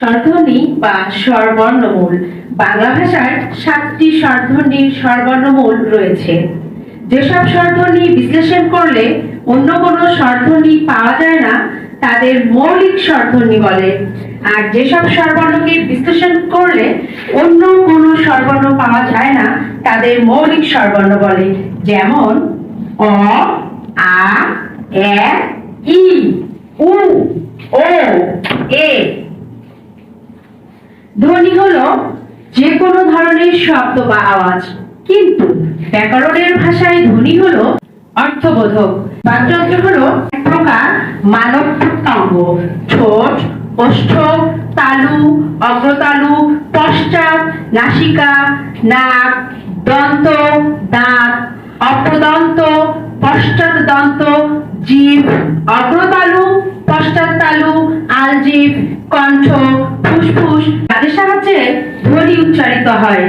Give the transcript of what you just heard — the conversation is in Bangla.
স্বরধ্বনি বা স্বরবর্ণমূল। বাংলা ভাষার 7টি স্বরধ্বনির স্বরবর্ণমূল রয়েছে। যেসব স্বরধ্বনি বিশ্লেষণ করলে অন্য কোনো স্বরধ্বনি পাওয়া যায় না তাদের মৌলিক স্বরধ্বনি বলে, আর যেসব স্বরবর্ণকে বিশ্লেষণ করলে অন্য কোনো স্বরবর্ণ পাওয়া যায় না তাদের মৌলিক স্বরবর্ণ বলে। যেমন অ, আ, এ, ই, উ, ও, এ। ধ্বনি হলো যে কোনো ধরনের শব্দ বা আওয়াজ, কিন্তু ব্যাকরণের ভাষায় ধ্বনি হলো অর্থবোধক। বাকযন্ত্র হলো এক প্রকার মানব প্রত্যঙ্গ। ঠোঁট, ওষ্ঠ, তালু, অগ্রতালু, পশ্চাৎ, নাসিকা, নাক, দন্ত, দাঁত, অপ্রদন্ত, পশ্চাৎ দন্ত, জিভ, অগ্রতালু, পশ্চাৎ তালু, আলজিভ, কণ্ঠ, ফুসফুস, তাদের সাহায্যে ধ্বনি উচ্চারিত হয়।